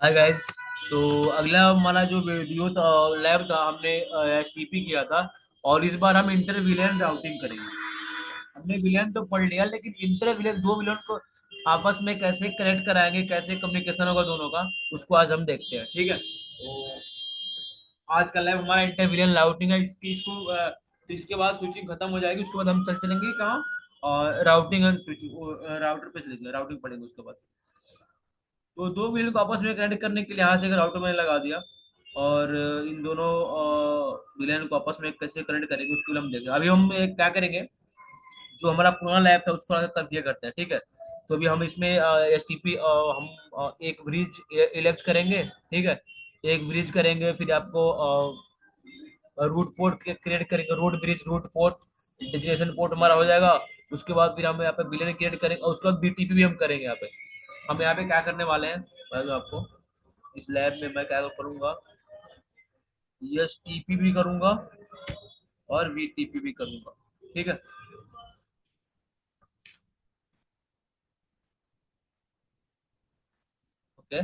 Hi guys. तो अगला हमारा जो वीडियो था, लैब था, हमने एसटीपी किया था। और इस बार हम इंटर विलेन राउटिंग करेंगे। हमने विलेन तो पढ़ लिया, लेकिन इंटर विलेन दो विलेन को आपस में कैसे कनेक्ट कराएंगे, कैसे कम्युनिकेशन होगा दोनों का, उसको आज हम देखते हैं। ठीक है, तो आज का लैब हमारा इंटर विलेन राउटिंग है। तो इसके बाद स्विचिंग खत्म हो जाएगी, उसके बाद हम चल चलेंगे कहाँ, और राउटिंग एंड स्विचिंग, राउटर पे चलेंगे, राउटिंग पढ़ेंगे उसके बाद। तो दो व्हील को आपस में कनेक्ट करने के लिए यहाँ से अगर राउटर मैंने लगा दिया, और इन दोनों विलेन को आपस में कैसे कनेक्ट करेंगे उसके लिए हम देखेंगे। अभी हम क्या करेंगे, जो हमारा पुराना लैब था उसको थोड़ा सा तब्दील करते हैं। ठीक है, तो अभी हम इसमें एसटीपी हम एक ब्रिज इलेक्ट करेंगे। ठीक है, एक ब्रिज करेंगे, फिर आपको रूट पोर्ट क्रिएट करेंगे, root bridge, root port, destination port हमारा हो जाएगा। उसके बाद फिर हम यहाँ पे विलेन क्रिएट करेंगे, और उसके बाद बीटीपी भी हम करेंगे यहाँ पे। हम यहाँ पे क्या करने वाले हैं, बता दूं आपको। इस लैब में मैं क्या करूंगा, एस टीपी भी करूंगा और वीटीपी भी करूंगा। ठीक है, ओके।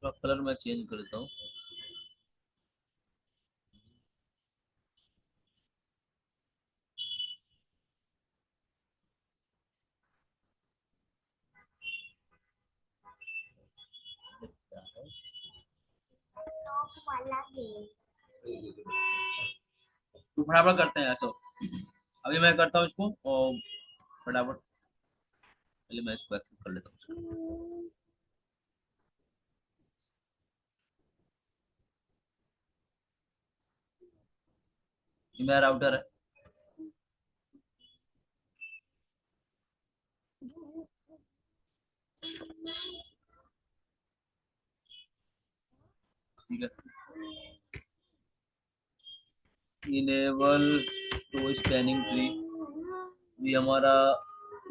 तो कलर मैं चेंज कर देता हूँ। तो फटाफट करते हैं यार। तो अभी मैं करता हूँ इसको, और फटाफट पहले मैं इसको एक्सेस कर लेता हूँ इसको। ये मेरा राउटर है। ठीक है, इनेबल शो स्कैनिंग ट्री। ये हमारा,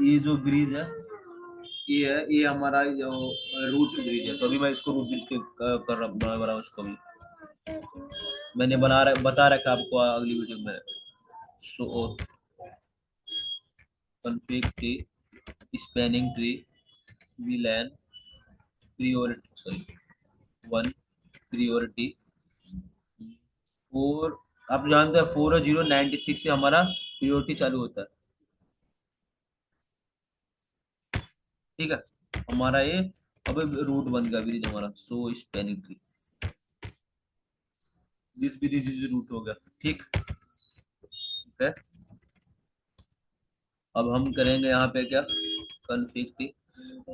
ये जो ब्रिज है, ये हमारा जो रूट ब्रिज है। तो अभी मैं इसको रूट ब्रिज के कर रहा बना रहा हूँ इसको भी। मैंने बता रखा आपको अगली वीडियो में। Show config tree, spanning tree, VLAN, priority, sorry, one, priority four. आप जानते हैं 4096 से हमारा priority चालू होता है। ठीक है, हमारा ये अब रूट बन गया ब्रिज हमारा। So spanning tree, this bridge is root हो गया। ठीक है, अब हम करेंगे यहाँ पे क्या, config tree।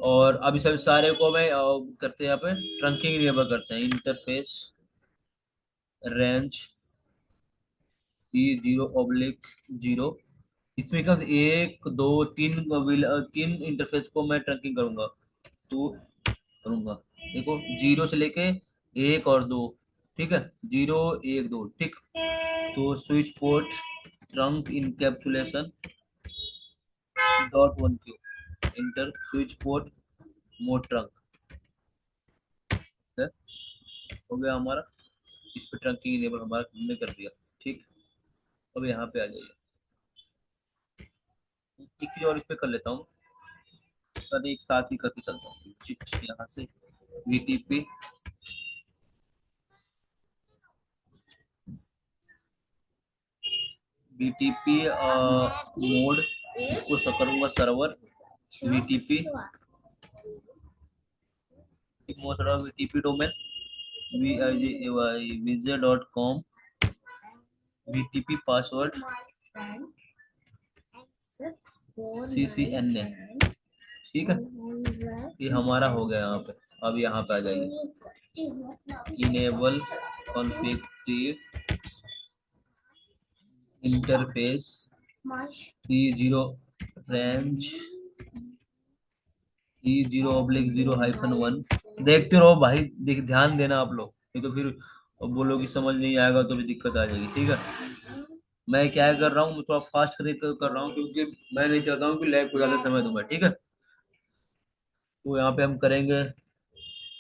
और अभी सब सारे को मैं करते हैं यहाँ पे ट्रंकिंग इनेबल करते हैं। Interface range E0/0। इसमें क्या, एक दो तीन तीन इंटरफेस को मैं ट्रंकिंग करूंगा। तो करूंगा, देखो, जीरो से लेके एक और दो। ठीक है, जीरो एक दो। ठीक, तो switch port trunk encapsulation dot one Q, inter switch port mode trunk. है, हो गया हमारा। इस पे ट्रंकिंग इनेबल हमारा हमने कर दिया। ठीक, अब यहाँ पे आ जाइए। एक चीज और इस पे कर लेता हूँ सर, एक साथ ही करके चलता हूँ। यहाँ से VTP, BTP मोड, इसको करूंगा server. VTP mode, VTP domain, vj.com, VTP password CCNA। ठीक है, ये हमारा हो गया यहाँ पे। अब यहाँ पे आ जाइए, enable config interface E0 range E0/0-1। देखते रहो भाई, ध्यान देना आप लोग, नहीं तो फिर बोलो कि समझ नहीं आएगा तो भी दिक्कत आ जाएगी। ठीक है, मैं क्या कर रहा हूँ, मैं थोड़ा फास्ट कर रहा हूँ, क्योंकि मैं नहीं चाहता हूँ कि लैब को ज़्यादा समय दूंगा। ठीक है, तो यहाँ पे हम करेंगे,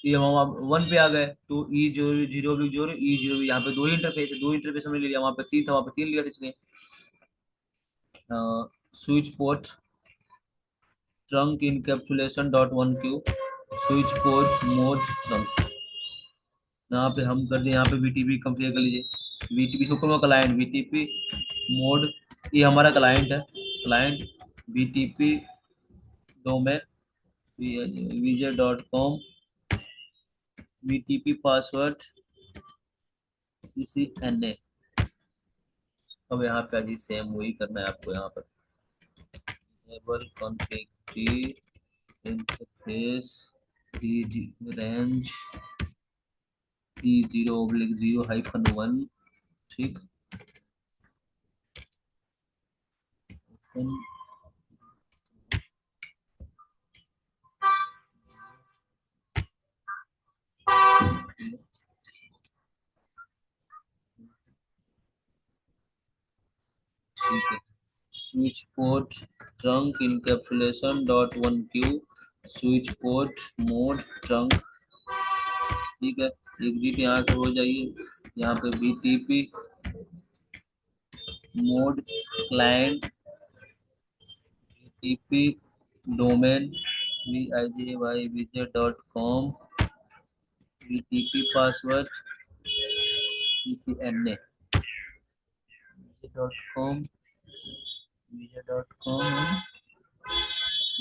ये हम अब वन पे आ गए, तो E0/0 E0, यहाँ पे दो ही इंटरफेस है, दो इंटरफेस हमने ले लिया। वहाँ पे तीन था, वहाँ पे तीन लिया था इसने। Switch port trunk encapsulation dot one Q, switch port mode trunk, यहाँ पे हम कर दें, यहाँ पे वीटीपी कंफिगर कर लीजिए। वीटीपी से ऊपर में क्लाइंट वीटीपी मोड, ये हमारा क्लाइंट है, client VTP domain vj.com, VTP password CCNA। अब यहाँ पे अभी सेम वही करना है आपको, यहाँ पर enable config interface range E0/0-1, ठीक। ठीक है, switch port trunk encapsulation dot 1Q, switch port mode trunk, ठीक है। एग्जिट यहाँ से हो जाइए, यहाँ पे BTP mode client BTP domain vij.com, BTP password CCNA vij.com, vij.com,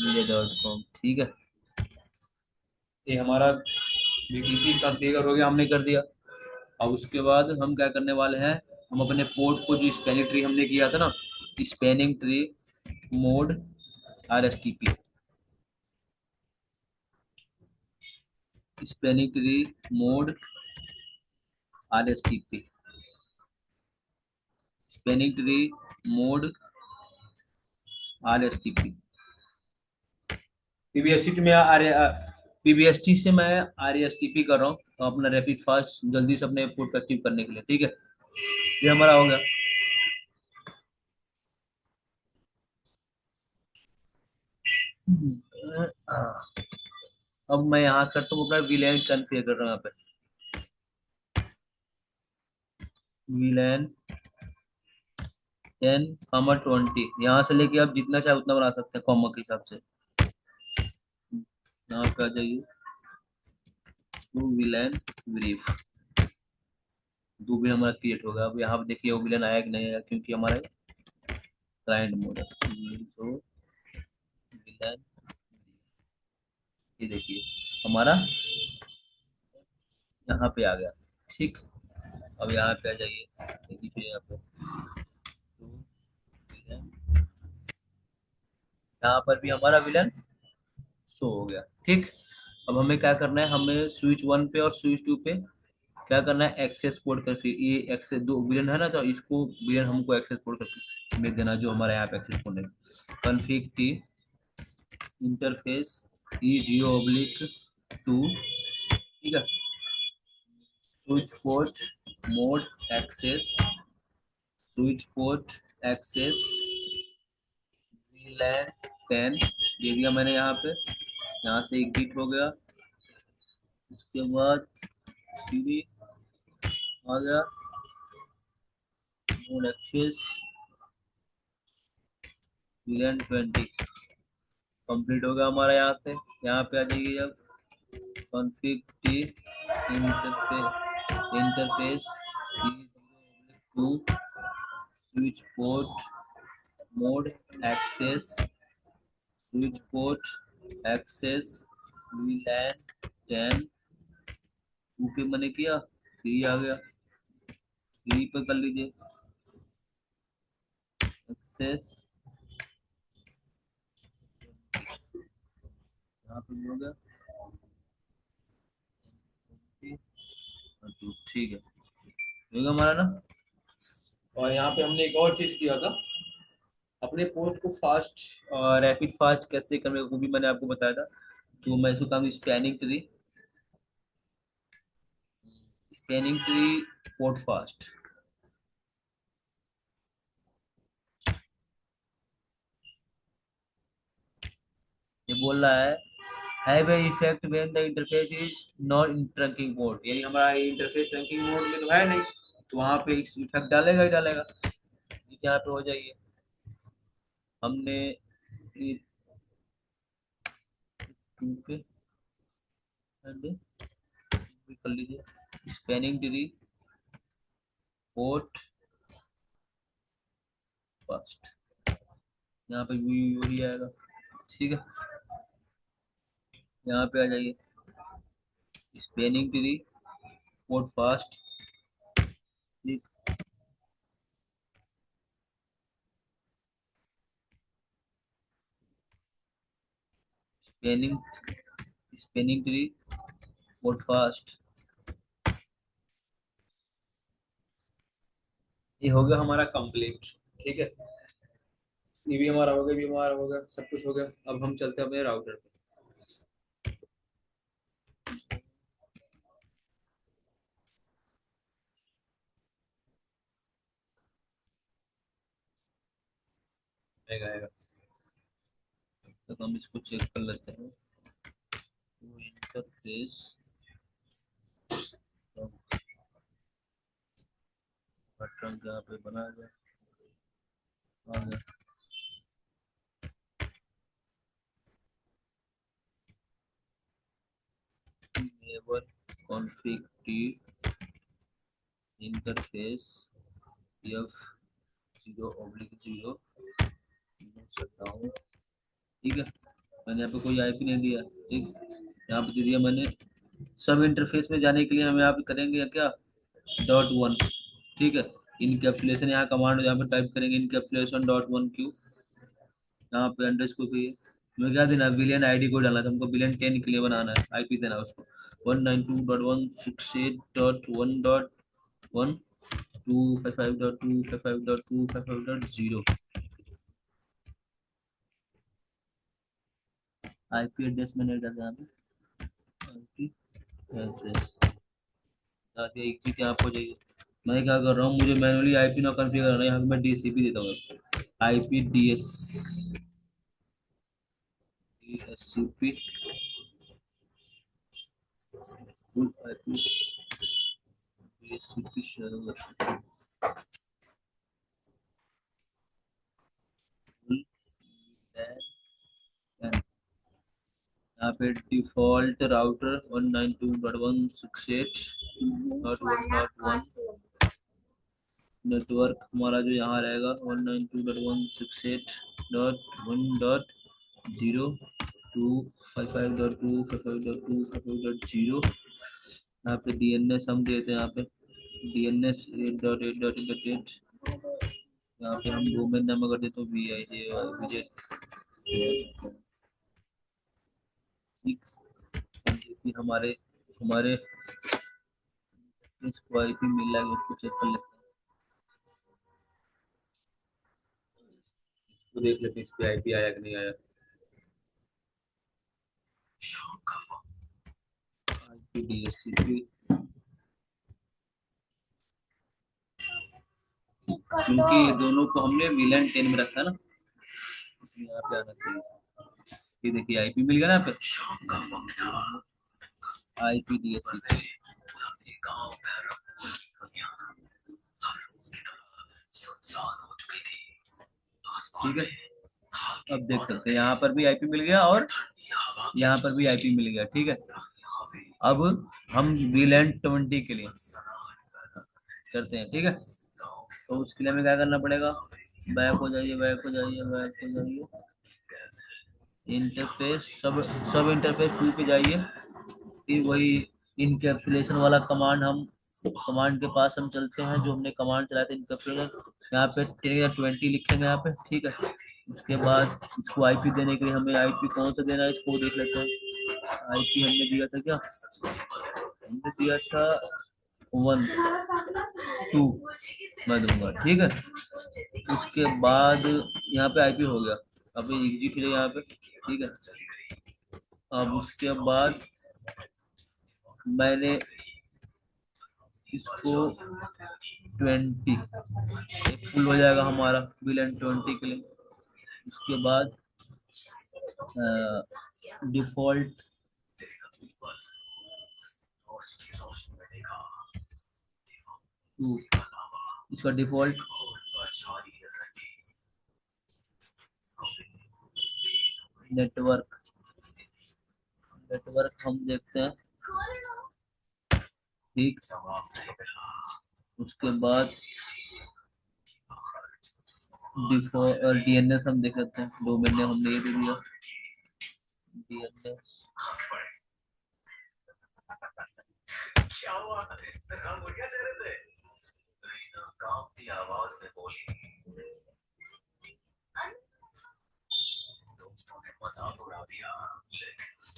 vij.com, ठीक है। ये हमारा बीटीपी कॉन्फ़िगर हो गया, हमने कर दिया। अब उसके बाद हम क्या करने वाले हैं, हम अपने पोर्ट को जो स्पैनिंग ट्री हमने किया था ना, spanning tree mode RSTP, spanning tree mode RSTP, spanning tree mode RSTP, पीबीएसटी में पीबीएसटी से मैं RSTP कर रहा हूँ, तो अपना रैपिड फास्ट जल्दी से अपने पोर्ट को एक्टिव करने के लिए, ठीक है। ये हमारा हो गया। अब मैं यहाँ करता हूँ, अपना वीलैन कॉन्फ़िगर कर रहा हूँ यहाँ पे, वीलैन 10, 20, यहाँ से लेके आप जितना चाहे उतना बना सकते हैं कॉमा के हिसाब से। यहाँ पे आ जाइए, टू वीलैन ब्रीफ, दो भी हमारा क्रिएट होगा। अब यहाँ पे देखिए वो विलन आया कि नहीं आया, क्योंकि हमारा क्लाइंट मोड है। तो विलन, ये देखिए हमारा यहाँ पे आ गया, ठीक। अब यहाँ पे आ जाइए, देखिए यहाँ पे तो विलन, यहाँ पर भी हमारा विलन शो हो गया, ठीक। अब हमें क्या करना है, हमें स्विच 1 पे और स्विच 2 पे क्या करना है, एक्सेस पोर्ट कर, फिर ये एक्सेस दो विलन है ना, तो इसको विलन हमको एक्सेस पोर्ट कर भेज देना, जो हमारे यहाँ पे एक्सेस पोर्ट है। कॉन्फ़िग टी इंटरफेस E0/2, ठीक है। Switch port mode access, switch port access VLAN 10 दे दिया मैंने यहाँ पे, यहाँ से एग्जिट हो गया। उसके बाद सीधी आ गया मोड एक्सेस VLAN 20, कंप्लीट हो गया हमारा। यहाँ पे आ जाइए अब, config t interface E0/2, switch port mode access, switch port access VLAN 10, 2 पे मैंने किया, 3 आ गया, 3 पे कर लीजिए एक्सेस, यहाँ पे भी हो गया, ठीक है, हो गया हमारा ना। और यहाँ पे हमने एक और चीज किया था, अपने पोर्ट को फास्ट रैपिड फास्ट कैसे करने को भी मैंने आपको बताया था। तो मैं इसको काम spanning tree, spanning tree port fast, ये बोल रहा है have a effect when the interface is not in trunking mode, यानी हमारा इंटरफेस ट्रंकिंग मोड में तो है नहीं, तो वहां पे इफेक्ट डालेगा ही डालेगा। यहाँ पे हो जाइए, हमने टू पे एंड कर लीजिए स्पैनिंग ट्री पोर्ट फास्ट, यहाँ पे भी वही आएगा। ठीक है, यहाँ पे आ जाइए स्पैनिंग ट्री पोर्ट फास्ट। ठीक, spanning spanning tree port fast. ये हो गया हमारा कंप्लीट। ठीक है, ये भी हमारा हो गया, भी हमारा हो गया, सब कुछ हो गया। अब हम चलते हैं अपने राउटर पे। आएगा आएगा, तो हम इसको चेक कर लेते हैं। इंटरफेस बटन जहाँ पे बनाया गया आ गया। Neighbour config t interface F 0/0 shutdown. ठीक है, मैंने यहाँ पे कोई आईपी नहीं दिया। ठीक, यहाँ पे दे दिया मैंने। सब इंटरफेस में जाने के लिए हम यहाँ पे करेंगे क्या, .1। ठीक है, इनकैप्सुलेशन यहाँ कमांड यहाँ पे टाइप करेंगे इनकैप्सुलेशन .1 क्यू। यहाँ पे अंडरस्कोर पे हमें क्या देना है, बिलियन आईडी को डालना है, तो हमको बिलियन 10 के लिए बनाना है, आईपी देना है उसको 192.168.1.1 255.255.255.0। आईपी एड्रेस मैंने डाला यहाँ पे, आईपी एड्रेस ताकि एक चीज यहाँ पे जाइए। मैं क्या कर रहा हूँ, मुझे मैनुअली आईपी ना कॉन्फ़िगर करना है, यहाँ पे मैं डीसीपी देता हूँ, IP DSCP full IP DSCP server full यहाँ पे डिफॉल्ट राउटर 192.168.1.1। नेटवर्क हमारा जो यहाँ रहेगा 192.168.1.0 255.255.255.0। यहाँ पे डीएनएस हम देते हैं, यहाँ पे डीएनएस 8.8.8। यहाँ पे हम डोमेन नाम कर देते हैं VIJY विजेट। कि हमारे हमारे इसको आईपी मिला है, उसको चेक कर लेते हैं, इसको देख लेते हैं इस पे आईपी आया कि नहीं आया। आईपी डीएससीपी, क्योंकि दोनों को हमने विलन 10 में रखा है ना, इसलिए यहाँ पे आना चाहिए। ये देखिए आईपी मिल गया ना यहाँ पे, आईपी डीएससीपी। ठीक है, अब देख सकते हैं यहाँ पर भी आईपी मिल गया और यहाँ पर भी आईपी मिल गया। ठीक है, अब हम VLAN 20 के लिए करते हैं। ठीक है, तो उसके लिए हमें क्या करना पड़ेगा, बैक हो जाइए, बैक हो जाइए, बैक हो जाइए, इंटरफेस सब सब इंटरफेस 2 पे जाइए। फिर वही इनकैप्सुलेशन वाला कमांड, हम कमांड के पास हम चलते हैं जो हमने कमांड चलाया था इनकैप्सुलेशन। यहाँ पे 10 या 20 लिखेंगे यहाँ पे। ठीक है, उसके बाद इसको आईपी देने के लिए हमें आईपी कौन सा देना है इसको देख लेते हैं। आईपी हमने दिया था क्या, हमने दिया था 1 2 मैं दूंगा। ठीक है, उसके बाद यहाँ पे आईपी हो गया, अब एग्जिट हो जाए यहाँ पे। ठीक है, अब उसके बाद मैंने इसको 20 फुल हो जाएगा हमारा VLAN 20 के लिए। उसके बाद डिफॉल्ट टू, इसका डिफॉल्ट नेटवर्क नेटवर्क हम देखते हैं ठीक। उसके बाद बिफोर डीएनएस हम देख लेते हैं, डोमेन नेम हमने ये दे दिया डीएनएस।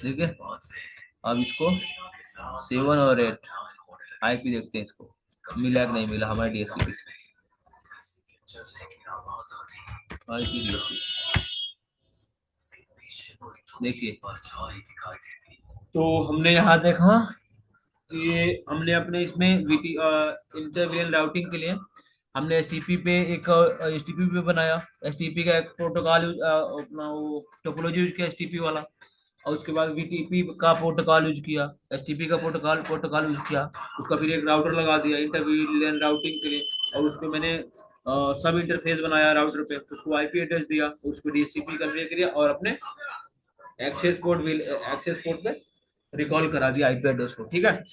ठीक है, अब इसको 7 और 8 आईपी देखते हैं, इसको मिला कि नहीं मिला हमारे डीएसपी से। आईपी डीएसपी देखिए, तो हमने यहाँ देखा ये हमने अपने इसमें वीटी इंटर राउटिंग के लिए हमने एसटीपी पे एक एसटीपी पे बनाया, एसटीपी का एक प्रोटोकॉल अपना वो टोपोलॉजी यूज किया एसटीपी वाला, और उसके बाद वीटीपी का प्रोटोकॉल यूज किया, एसटीपी का प्रोटोकॉल यूज किया, उसका फिर एक राउटर लगा दिया इंटर राउटिंग के लिए, और उसको मैंने सब इंटरफेस बनाया राउटर पे, उसको आईपी एड्रेस दिया, उसको डीएचसीपी कन्वे किया और अपने एक्सेस पोर्ट पे रिकॉल करा दिया आईपी एड्रेस को। ठीक है,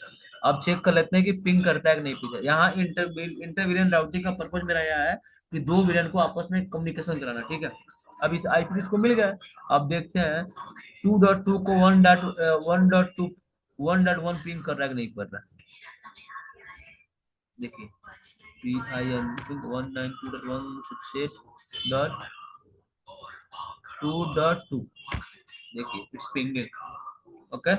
अब चेक कर लेते हैं कि पिंग करता है कि नहीं पिंग। यहाँ इंटर विलियन राउटिंग का पर्पज मेरा यह है कि दो विलियन को आपस में कम्युनिकेशन कराना। ठीक है, अब इस आईपी को मिल गया। अब देखते हैं 2.2 को 1.1 पिंग कर रहा है कि नहीं कर रहा है। देखिए PIN 192.168.2.2 देखिए it's pinging. Okay,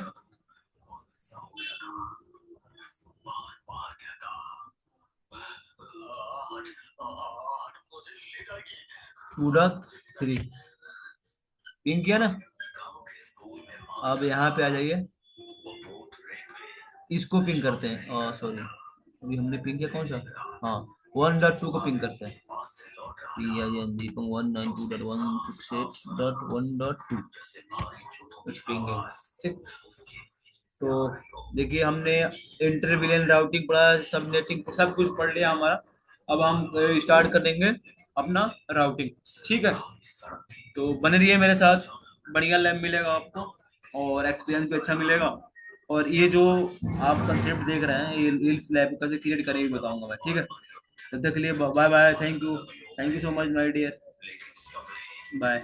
to dot three ping किया ना। अब यहाँ पे आ जाइए, इसको पिंग करते हैं, सॉरी अभी हमने पिंग किया कौन सा, हाँ 1.2 को पिंग करते हैं, PIN 192.168.1.2 कुछ पिंग है। ठीक, तो देखिए हमने इंटरविलियन राउटिंग पढ़ा, सबनेटिंग सब कुछ पढ़ लिया हमारा। अब हम स्टार्ट करेंगे अपना राउटिंग। ठीक है, तो बने रहिए मेरे साथ, बढ़िया लैब मिलेगा आपको और एक्सपीरियंस भी अच्छा मिलेगा। और ये जो आप कंसेप्ट देख रहे हैं ये इस लैब कैसे क्रिएट करें ये बताऊंगा मैं। ठीक है, तब तक के लिए bye bye, thank you so much my dear, bye.